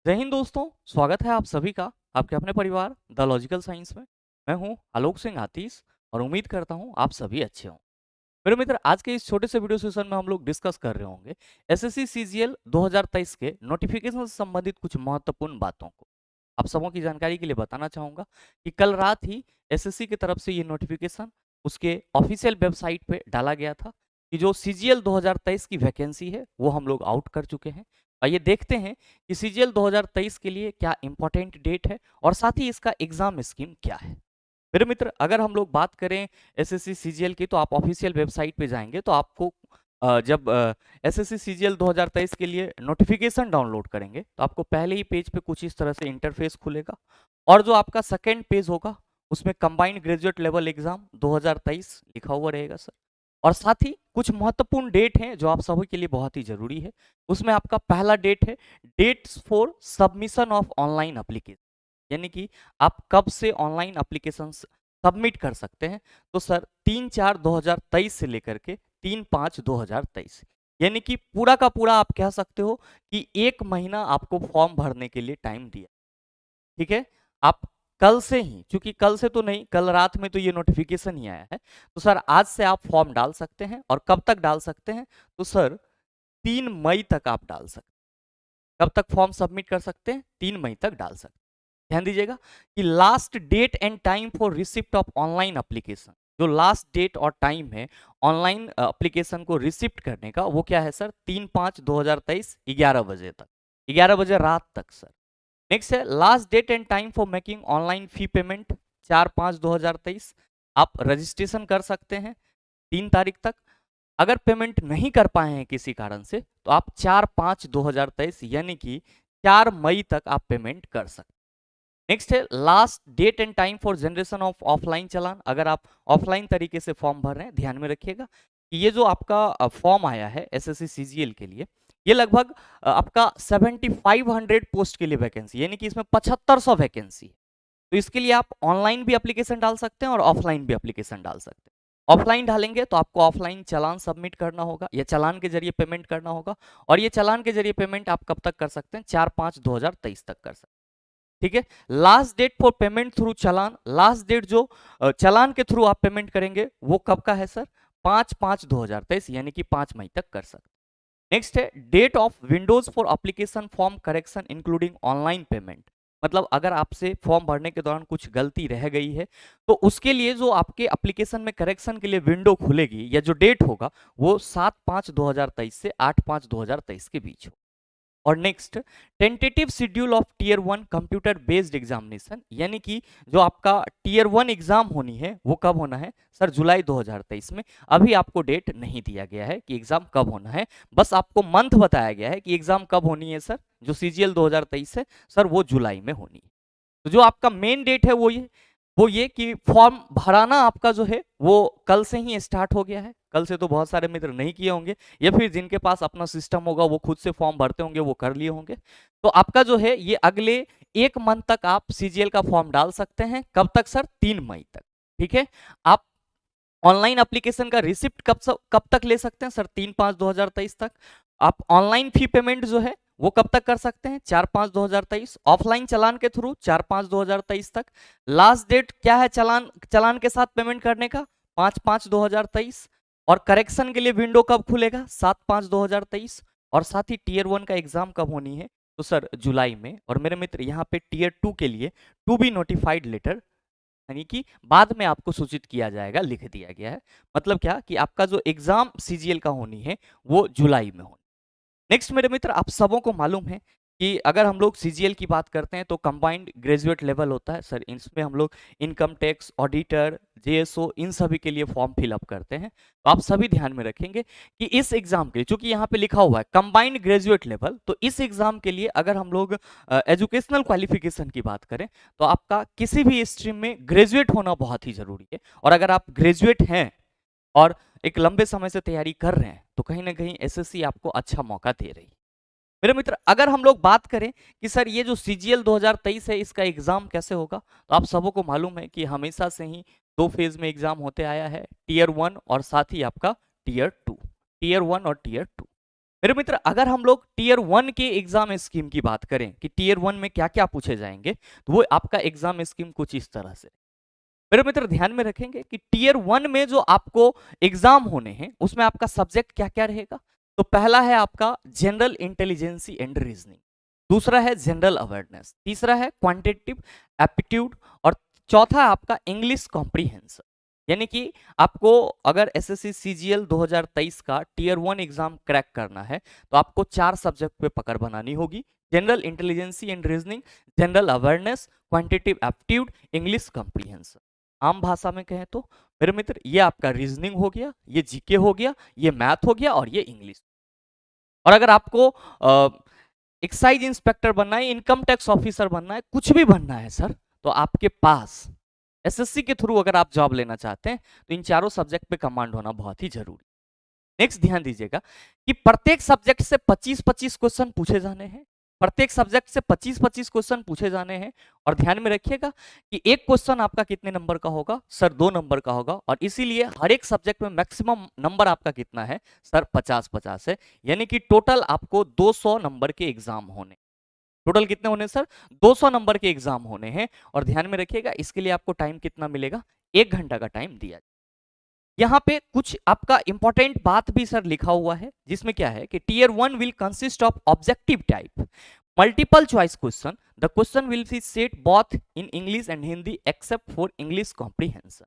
जय हिंद दोस्तों, स्वागत है आप सभी का आपके अपने परिवार द लॉजिकल साइंस में। मैं हूं आलोक सिंह आतीस और उम्मीद करता हूं आप सभी अच्छे हों। मेरे मित्र, आज के इस छोटे से वीडियो सेशन में हम लोग डिस्कस कर रहे होंगे एसएससी सीजीएल 2023 के नोटिफिकेशन से संबंधित कुछ महत्वपूर्ण बातों को। आप सबों की जानकारी के लिए बताना चाहूंगा कि कल रात ही एसएससी की तरफ से ये नोटिफिकेशन उसके ऑफिशियल वेबसाइट पे डाला गया था कि जो सीजीएल 2023 की वैकेंसी है वो हम लोग आउट कर चुके हैं। आइए देखते हैं कि सीजीएल 2023 के लिए क्या इंपॉर्टेंट डेट है और साथ ही इसका एग्जाम स्कीम क्या है। मेरे मित्र, अगर हम लोग बात करें एसएससी सीजीएल की, तो आप ऑफिशियल वेबसाइट पे जाएंगे तो आपको जब एसएससी सीजीएल 2023 के लिए नोटिफिकेशन डाउनलोड करेंगे तो आपको पहले ही पेज पे कुछ इस तरह से इंटरफेस खुलेगा और जो आपका सेकेंड पेज होगा उसमें कंबाइंड ग्रेजुएट लेवल एग्जाम 2023 लिखा हुआ रहेगा सर। और साथ ही कुछ महत्वपूर्ण डेट हैं जो आप सभी के लिए बहुत ही जरूरी है। उसमें आपका पहला डेट है dates for submission of online application, यानी कि आप कब से ऑनलाइन एप्लीकेशन सबमिट कर सकते हैं। तो सर 3/4/2023 से लेकर के 3/5/2023, यानी कि पूरा का पूरा आप कह सकते हो कि 1 महीना आपको फॉर्म भरने के लिए टाइम दिया। ठीक है, आप कल से ही, क्योंकि कल से तो नहीं, कल रात में तो ये नोटिफिकेशन ही आया है, तो सर आज से आप फॉर्म डाल सकते हैं। और कब तक डाल सकते हैं? तो सर 3 मई तक आप डाल सकते हैं। कब तक फॉर्म सबमिट कर सकते हैं? 3 मई तक डाल सकते हैं। ध्यान दीजिएगा कि last date and time for receipt of online application, जो लास्ट डेट और टाइम है ऑनलाइन एप्लीकेशन को रिसिप्ट करने का, वो क्या है सर? 3/5/2023 11 बजे तक, 11 बजे रात तक सर। नेक्स्ट है last date and time for making online fee payment, 4/5/2023 आप रजिस्ट्रेशन कर सकते हैं 3 तारीख तक। अगर पेमेंट नहीं कर पाए हैं किसी कारण से तो आप 4/5/2023 यानी कि 4 मई तक आप पेमेंट कर सकते हैं। नेक्स्ट है last date and time for generation of offline challan. अगर आप ऑफलाइन तरीके से फॉर्म भर रहे हैं, ध्यान में रखिएगा कि ये जो आपका फॉर्म आया है एसएससी सीजीएल के लिए, ये लगभग आपका 7500 पोस्ट के लिए वैकेंसी, यानी कि इसमें 7500 वैकेंसी है। तो इसके लिए आप ऑनलाइन भी एप्लीकेशन डाल सकते हैं और ऑफलाइन भी एप्लीकेशन डाल सकते हैं। ऑफलाइन डालेंगे तो आपको ऑफलाइन चालान सबमिट करना होगा या चालान के जरिए पेमेंट करना होगा। और ये चालान के जरिए पेमेंट आप कब तक कर सकते हैं? 4/5/2023 तक कर सकते हैं। ठीक है, last date for payment through challan, last date जो चालान के थ्रू आप पेमेंट करेंगे वो कब का है सर? 5/5/2023, यानी कि 5 मई तक कर सकते। नेक्स्ट है date of windows for application form correction including online payment. मतलब अगर आपसे फॉर्म भरने के दौरान कुछ गलती रह गई है तो उसके लिए जो आपके एप्लीकेशन में करेक्शन के लिए विंडो खुलेगी या जो डेट होगा वो 7/5/2023 से 8/5/2023 के बीच हो। और next, tentative schedule of tier 1 computer based examination, यानी कि जो आपका टीयर 1 एग्जाम होनी है वो कब होना है सर? जुलाई 2023 में। अभी आपको डेट नहीं दिया गया है कि एग्जाम कब होना है, बस आपको मंथ बताया गया है कि एग्जाम कब होनी है सर। जो सीजीएल 2023 है सर वो जुलाई में होनी है। तो जो आपका मेन डेट है वो ये कि फॉर्म भराना आपका जो है वो कल से ही स्टार्ट हो गया है। कल से तो बहुत सारे मित्र नहीं किए होंगे, या फिर जिनके पास अपना सिस्टम होगा वो खुद से फॉर्म भरते होंगे, वो कर लिए होंगे। तो आपका जो है ये अगले 1 मंथ तक आप सीजीएल का फॉर्म डाल सकते हैं। कब तक सर? 3 मई तक। ठीक है, आप ऑनलाइन एप्लीकेशन का रिसिप्ट कब तक ले सकते हैं सर? 3/5/2023 तक। आप ऑनलाइन फी पेमेंट जो है वो कब तक कर सकते हैं? 4/5/2023। ऑफलाइन चालान के थ्रू 4/5/2023 तक। लास्ट डेट क्या है चालान चालान के साथ पेमेंट करने का? 5/5/2023। और करेक्शन के लिए विंडो कब खुलेगा? 7/5/2023। और साथ ही टीयर 1 का एग्जाम कब होनी है? तो सर जुलाई में। और मेरे मित्र यहाँ पे टीयर 2 के लिए टू बी नोटिफाइड लेटर, यानी कि बाद में आपको सूचित किया जाएगा, लिख दिया गया है। मतलब क्या कि आपका जो एग्जाम सीजीएल का होनी है वो जुलाई में होनी। नेक्स्ट मेरे मित्र, आप सबों को मालूम है कि अगर हम लोग सीजीएल की बात करते हैं तो कंबाइंड ग्रेजुएट लेवल होता है सर। इसमें हम लोग इनकम टैक्स, ऑडिटर, जेएसओ, इन सभी के लिए फॉर्म फिलअप करते हैं। तो आप सभी ध्यान में रखेंगे कि इस एग्जाम के लिए, चूंकि यहाँ पे लिखा हुआ है कंबाइंड ग्रेजुएट लेवल, तो इस एग्जाम के लिए अगर हम लोग एजुकेशनल क्वालिफिकेशन की बात करें तो आपका किसी भी स्ट्रीम में ग्रेजुएट होना बहुत ही जरूरी है। और अगर आप ग्रेजुएट हैं और एक लंबे समय से तैयारी कर रहे हैं तो कहीं ना कहीं एसएससी आपको अच्छा मौका दे रही है। मेरे मित्र, अगर हम लोग बात करें कि सर ये जो सीजीएल 2023 है इसका एग्जाम कैसे होगा, तो आप सबों को मालूम है कि हमेशा से ही 2 फेज में एग्जाम होते आया है, टीयर 1 और साथ ही आपका टीयर 2। टीयर 1 और टीयर 2। मेरे मित्र अगर हम लोग टीयर 1 के एग्जाम स्कीम की बात करें कि टीयर 1 में क्या क्या पूछे जाएंगे, तो वो आपका एग्जाम स्कीम कुछ इस तरह से। मेरे मित्र ध्यान में रखेंगे कि टीयर 1 में जो आपको एग्जाम होने हैं उसमें आपका सब्जेक्ट क्या क्या रहेगा। तो पहला है आपका जनरल इंटेलिजेंसी एंड रीजनिंग, दूसरा है जनरल अवेयरनेस, तीसरा है क्वांटिटेटिव एप्टीट्यूड और चौथा आपका इंग्लिश कॉम्प्रीहेंशन। यानी कि आपको अगर एसएससी सीजीएल 2023 का टीयर 1 एग्जाम क्रैक करना है तो आपको 4 सब्जेक्ट पे पकड़ बनानी होगी: general intelligence and reasoning, general awareness, quantitative aptitude, English comprehension. आम भाषा में कहें तो मेरे मित्र ये आपका रीजनिंग हो गया, ये जीके हो गया, ये मैथ हो गया और ये इंग्लिश। और अगर आपको एक्साइज इंस्पेक्टर बनना है, इनकम टैक्स ऑफिसर बनना है, कुछ भी बनना है सर, तो आपके पास एसएससी के थ्रू अगर आप जॉब लेना चाहते हैं तो इन चारों सब्जेक्ट पे कमांड होना बहुत ही जरूरी। नेक्स्ट ध्यान दीजिएगा कि प्रत्येक सब्जेक्ट से 25-25 क्वेश्चन पूछे जाने हैं, प्रत्येक सब्जेक्ट से 25-25 क्वेश्चन पूछे जाने हैं। और ध्यान में रखिएगा कि एक क्वेश्चन आपका कितने नंबर का होगा सर? 2 नंबर का होगा। और इसीलिए हर एक सब्जेक्ट में मैक्सिमम नंबर आपका कितना है सर? 50-50 है। यानी कि टोटल आपको 200 नंबर के एग्जाम होने, टोटल कितने होने सर? 200 नंबर के एग्जाम होने हैं। और ध्यान में रखिएगा इसके लिए आपको टाइम कितना मिलेगा? 1 घंटा का टाइम दिया। यहाँ पे कुछ आपका इंपॉर्टेंट बात भी सर लिखा हुआ है जिसमें क्या है कि tier 1 will consist of objective type multiple choice question, the question will be set both in English and Hindi except for English comprehension.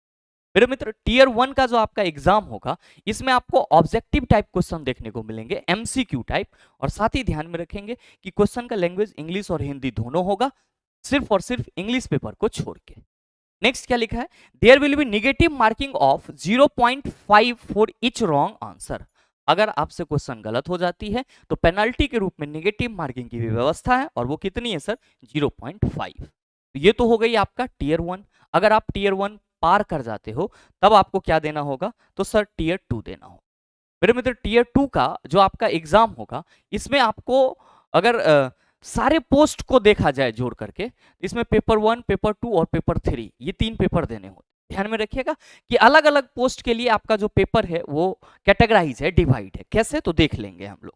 मेरे मित्र टीयर 1 का जो आपका एग्जाम होगा इसमें आपको ऑब्जेक्टिव टाइप क्वेश्चन देखने को मिलेंगे, एमसीक्यू टाइप। और साथ ही ध्यान में रखेंगे कि क्वेश्चन का लैंग्वेज इंग्लिश और हिंदी दोनों होगा, सिर्फ और सिर्फ इंग्लिश पेपर को छोड़ के। नेक्स्ट क्या लिखा है? There will be negative marking of 0.5 for each wrong answer. अगर आपसे क्वेश्चन गलत हो जाती है तो पेनल्टी के रूप में निगेटिव मार्किंग की भी व्यवस्था है, और वो कितनी है सर? 0.5। तो ये तो हो गई आपका टीयर 1। अगर आप टीयर 1 पार कर जाते हो तब आपको क्या देना होगा? तो सर टीयर 2 देना होगा। मेरे मित्र टीयर 2 का जो आपका एग्जाम होगा इसमें आपको अगर सारे पोस्ट को देखा जाए जोड़ करके, इसमें पेपर 1, पेपर 2 और पेपर 3 ये 3 पेपर देने होते। ध्यान में रखिएगा कि अलग अलग पोस्ट के लिए आपका जो पेपर है वो कैटेगराइज है, डिवाइड है। कैसे? तो देख लेंगे हम लोग।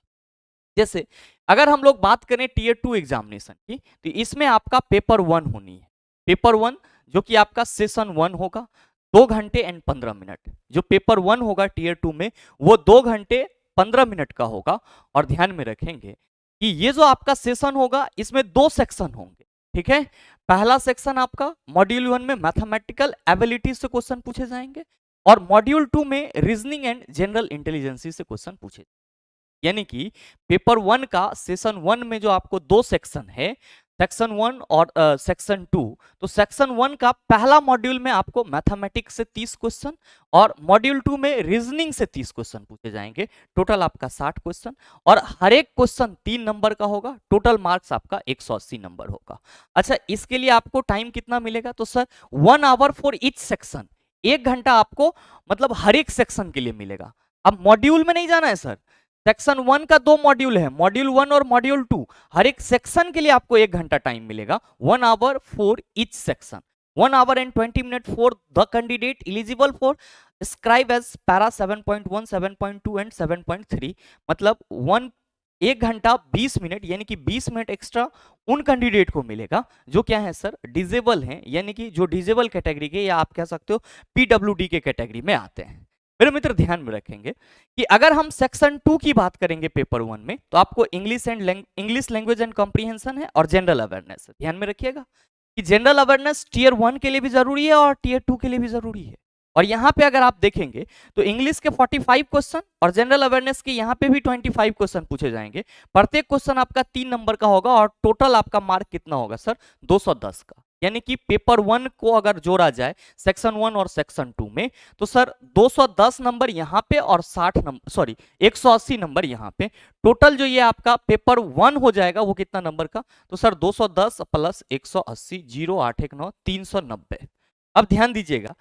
जैसे अगर हम लोग बात करें टीयर 2 एग्जामिनेशन की तो इसमें आपका पेपर 1 होनी है। पेपर 1 जो कि आपका सेशन 1 होगा, 2 घंटे एंड 15 मिनट। जो पेपर 1 होगा टीयर 2 में वो 2 घंटे 15 मिनट का होगा। और ध्यान में रखेंगे कि ये जो आपका सेशन होगा इसमें 2 सेक्शन होंगे, ठीक है? पहला सेक्शन आपका मॉड्यूल 1 में मैथमेटिकल एबिलिटी से क्वेश्चन पूछे जाएंगे, और मॉड्यूल 2 में रीजनिंग एंड जनरल इंटेलिजेंसी से क्वेश्चन पूछे। यानी कि पेपर 1 का सेशन 1 में जो आपको 2 सेक्शन है, सेक्शन 1 और सेक्शन 2, तो सेक्शन 1 का पहला मॉड्यूल में आपको मैथमेटिक्स से 30 क्वेश्चन और मॉड्यूल 2 में रीजनिंग से 30 क्वेश्चन पूछे जाएंगे। टोटल आपका 60 क्वेश्चन, और हर एक क्वेश्चन 3 नंबर का होगा। टोटल मार्क्स आपका 180 नंबर होगा। अच्छा, इसके लिए आपको टाइम कितना मिलेगा? तो sir 1 hour for each section, 1 घंटा आपको मतलब हर एक सेक्शन के लिए मिलेगा। अब मॉड्यूल में नहीं जाना है सर, सेक्शन 1 का 2 मॉड्यूल है, मॉड्यूल 1 और मॉड्यूल 2, हर एक सेक्शन के लिए आपको 1 घंटा टाइम मिलेगा। 1 hour for each section, 1 hour and 20 minute for the candidate eligible for scribe as para 7.1, 7.2 and 7.3। मतलब 1 घंटा 20 मिनट, यानी कि 20 मिनट एक्स्ट्रा उन कैंडिडेट को मिलेगा जो क्या है सर? डिजेबल हैं, यानी कि जो डिजेबल कैटेगरी के, या आप कह सकते हो पीडब्ल्यूडी के कैटेगरी में आते हैं। मेरे मित्र ध्यान में रखेंगे कि अगर हम सेक्शन 2 की बात करेंगे पेपर 1 में, तो आपको इंग्लिश लैंग्वेज एंड कॉम्प्रीहेंशन है और जनरल अवेयरनेस है। ध्यान में रखिएगा कि जनरल अवेयरनेस टीयर 1 के लिए भी जरूरी है और टीयर 2 के लिए भी जरूरी है। और यहाँ पे अगर आप देखेंगे तो इंग्लिश के 45 क्वेश्चन और जनरल अवेयरनेस के यहाँ पे भी 25 क्वेश्चन पूछे जाएंगे। प्रत्येक क्वेश्चन आपका 3 नंबर का होगा, और टोटल आपका मार्क कितना होगा सर? 210 का। यानी कि पेपर 1 को अगर जोड़ा जाए सेक्शन 1 और सेक्शन 2 में, तो सर 210 नंबर यहाँ पे और 180 नंबर यहाँ पे। टोटल जो ये आपका पेपर 1 हो जाएगा वो कितना नंबर का? तो सर 210 प्लस 180, 0819, 390। अब ध्यान दीजिएगा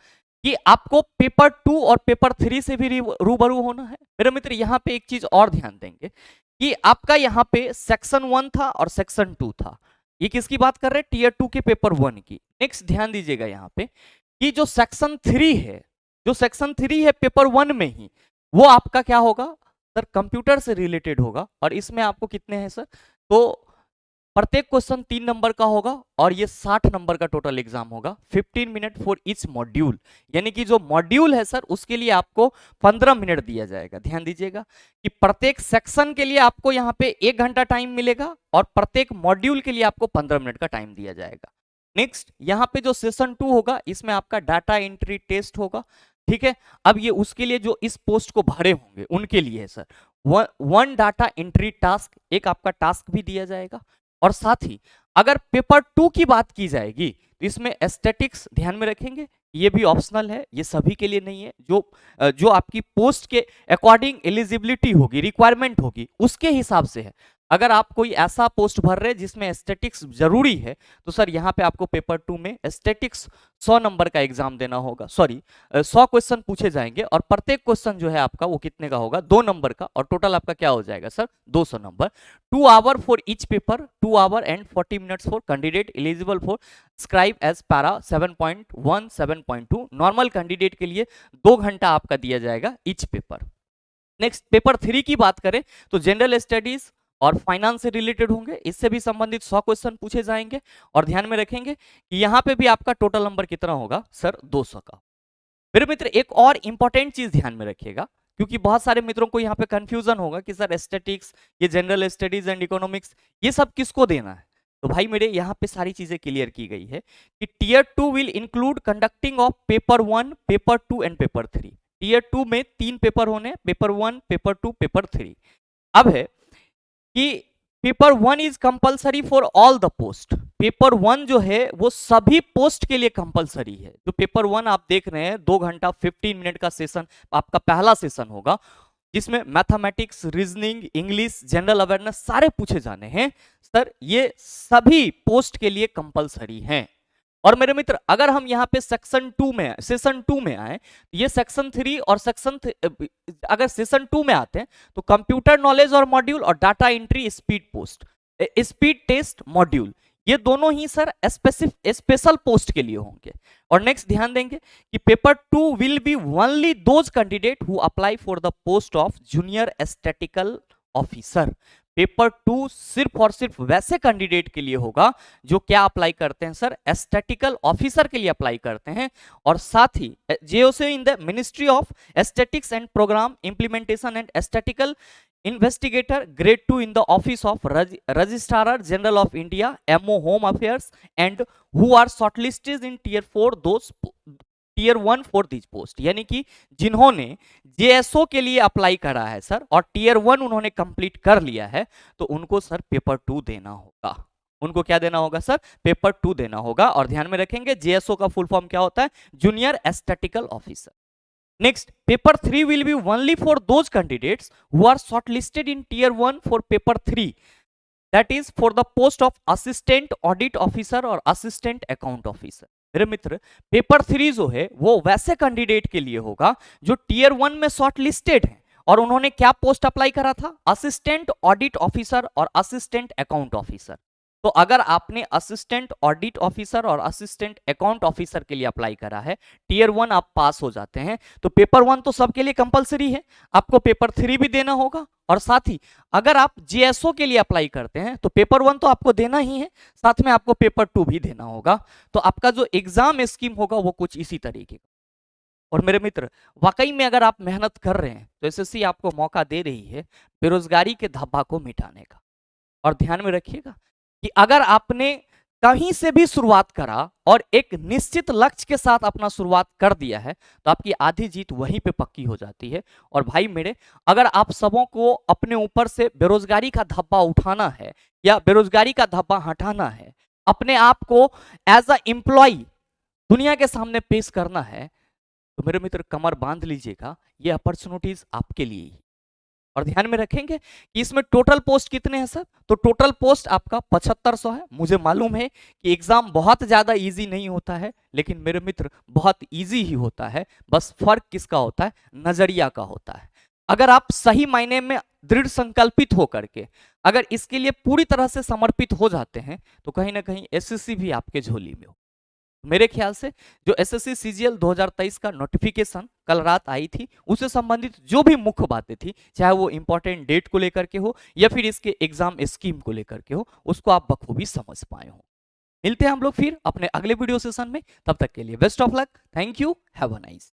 कि आपको पेपर 2 और पेपर 3 से भी रूबरू होना है। मेरे मित्र यहाँ पे एक चीज और ध्यान देंगे कि आपका यहाँ पे सेक्शन 1 था और सेक्शन 2 था। ये किसकी बात कर रहे हैं? टीयर 2 के पेपर 1 की। नेक्स्ट ध्यान दीजिएगा यहाँ पे कि जो सेक्शन 3 है, जो सेक्शन 3 है पेपर 1 में ही, वो आपका क्या होगा? सर कंप्यूटर से रिलेटेड होगा और इसमें आपको कितने हैं सर, तो प्रत्येक क्वेश्चन 3 नंबर का होगा और ये 60 नंबर का टोटल एग्जाम होगा। 15 मिनट फॉर ईच मॉड्यूल, यानी कि जो मॉड्यूल है सर उसके लिए आपको 15 मिनट दिया जाएगा। ध्यान दीजिएगा कि प्रत्येक सेक्शन के लिए आपको यहाँ पे 1 घंटा टाइम मिलेगा और प्रत्येक मॉड्यूल के लिए आपको 15 मिनट का टाइम दिया जाएगा। नेक्स्ट यहाँ पे जो सेशन 2 होगा इसमें आपका डाटा एंट्री टेस्ट होगा, ठीक है। अब ये उसके लिए जो इस पोस्ट को भरे होंगे उनके लिए है sir. One data entry task, एक आपका टास्क भी दिया जाएगा। और साथ ही अगर पेपर 2 की बात की जाएगी तो इसमें एस्थेटिक्स ध्यान में रखेंगे, ये भी ऑप्शनल है, ये सभी के लिए नहीं है। जो आपकी पोस्ट के अकॉर्डिंग एलिजिबिलिटी होगी, रिक्वायरमेंट होगी, उसके हिसाब से है। अगर आप कोई ऐसा पोस्ट भर रहे हैं जिसमें एस्थेटिक्स जरूरी है तो सर यहाँ पे आपको पेपर 2 में एस्थेटिक्स 100 नंबर का एग्जाम देना होगा, सॉरी 100 क्वेश्चन पूछे जाएंगे और प्रत्येक क्वेश्चन जो है आपका वो कितने का होगा, 2 नंबर का, और टोटल आपका क्या हो जाएगा sir 200 number. 2 hour for each paper, 2 hour and 40 minutes for candidate eligible for scribe as para 7.1 7.2। Normal candidate के लिए 2 घंटा आपका दिया जाएगा ईच पेपर। नेक्स्ट पेपर 3 की बात करें तो जनरल स्टडीज और फाइनेंस से रिलेटेड होंगे, इससे भी संबंधित 100 क्वेश्चन पूछे जाएंगे। और ध्यान में रखेंगे कि यहाँ पे भी आपका टोटल नंबर कितना होगा सर 200 का। मेरे मित्र एक और इंपॉर्टेंट चीज ध्यान में रखिएगा, क्योंकि बहुत सारे मित्रों को यहाँ पे कंफ्यूजन होगा कि सर एस्थेटिक्स, ये जनरल स्टडीज एंड इकोनॉमिक्स, ये सब किसको देना है। तो भाई मेरे यहाँ पे सारी चीजें क्लियर की गई है कि tier 2 will include conducting of paper 1, paper 2 and paper 3। Tier 2 में 3 पेपर होने, पेपर 1, पेपर 2, पेपर 3। अब है कि paper 1 is compulsory for all the post. Paper 1 जो है वो सभी पोस्ट के लिए कंपलसरी है। जो पेपर 1 आप देख रहे हैं 2 घंटा 15 मिनट का सेशन आपका पहला सेशन होगा, जिसमें mathematics, reasoning, English, general awareness सारे पूछे जाने हैं सर, ये सभी पोस्ट के लिए कंपलसरी हैं। और मेरे मित्र अगर हम यहाँ पे सेक्शन 2 में, सेशन 2 में आए, ये सेक्शन 3 और अगर सेशन 2 में आते हैं तो कंप्यूटर नॉलेज और मॉड्यूल और data entry speed post, speed test module, ये दोनों ही सर स्पेशल पोस्ट के लिए होंगे। और नेक्स्ट ध्यान देंगे कि paper 2 will be only those candidate who apply for the post of junior statistical officer. Paper 2 सिर्फ और सिर्फ वैसे कैंडिडेट के लिए होगा जो क्या अप्लाई करते हैं सर, एस्थेटिकल ऑफिसर के लिए अप्लाई करते हैं। और साथ ही JOC in the ministry of statistics and programme implementation and statistical investigator grade 2 in the office of registrar general of India, MO Home Affairs, and who are shortlisted in tier 4 those tier 1 for this post. यानी कि जिन्होंने JSO के लिए apply करा है sir और tier 1 उन्होंने complete कर लिया है तो उनको सर पेपर 2 देना होगा। उनको क्या देना होगा सर, पेपर 2 देना होगा। और ध्यान में रखेंगे जेएसओ का फुल फॉर्म क्या होता है, junior aesthetical officer. Next, paper 3 will be only for those candidates who are shortlisted in tier 1 for paper 3, that is for the post of assistant audit officer और assistant account officer। मेरे मित्र paper 3 जो है वो वैसे candidate के लिए होगा जो टीयर 1 में शॉर्टलिस्टेड हैं और उन्होंने क्या पोस्ट अप्लाई करा था, असिस्टेंट ऑडिट ऑफिसर और असिस्टेंट अकाउंट ऑफिसर। तो अगर आपने असिस्टेंट ऑडिट ऑफिसर और असिस्टेंट अकाउंट ऑफिसर के लिए अप्लाई करा है, टीयर 1 आप पास हो जाते हैं तो पेपर 1 तो सबके लिए कंपलसरी है, आपको पेपर 3 भी देना होगा। और साथ ही अगर आप जेएसओ के लिए अप्लाई करते हैं तो पेपर 1 तो आपको देना ही है, साथ में आपको पेपर 2 भी देना होगा। तो आपका जो एग्जाम स्कीम होगा वो कुछ इसी तरीके का। और मेरे मित्र वाकई में अगर आप मेहनत कर रहे हैं तो एसएससी आपको मौका दे रही है बेरोजगारी के धब्बा को मिटाने का। और ध्यान में रखिएगा कि अगर आपने कहीं से भी शुरुआत करा और एक निश्चित लक्ष्य के साथ अपना शुरुआत कर दिया है तो आपकी आधी जीत वहीं पे पक्की हो जाती है। और भाई मेरे अगर आप सबों को अपने ऊपर से बेरोजगारी का धब्बा उठाना है या बेरोजगारी का धब्बा हटाना है, अपने आप को एज अ एम्प्लॉय दुनिया के सामने पेश करना है, तो मेरे मित्र कमर बांध लीजिएगा, ये अपॉर्चुनिटीज आपके लिए ही। और ध्यान में रखेंगे कि इसमें टोटल पोस्ट कितने हैं सर, तो टोटल पोस्ट आपका 7500 है। मुझे मालूम है कि एग्जाम बहुत ज्यादा इजी नहीं होता है, लेकिन मेरे मित्र बहुत इजी ही होता है। बस फर्क किसका होता है, नजरिया का होता है। अगर आप सही मायने में दृढ़ संकल्पित होकर के अगर इसके लिए पूरी तरह से समर्पित हो जाते हैं तो कहीं ना कहीं एसएससी भी आपके झोली में हो। मेरे ख्याल से जो एसएससी सीजीएल 2023 का नोटिफिकेशन कल रात आई थी, उससे संबंधित जो भी मुख्य बातें थी, चाहे वो इंपॉर्टेंट डेट को लेकर के हो या फिर इसके एग्जाम स्कीम को लेकर के हो, उसको आप बखूबी समझ पाए हो। मिलते हैं हम लोग फिर अपने अगले वीडियो सेशन में, तब तक के लिए best of luck, thank you, have a nice.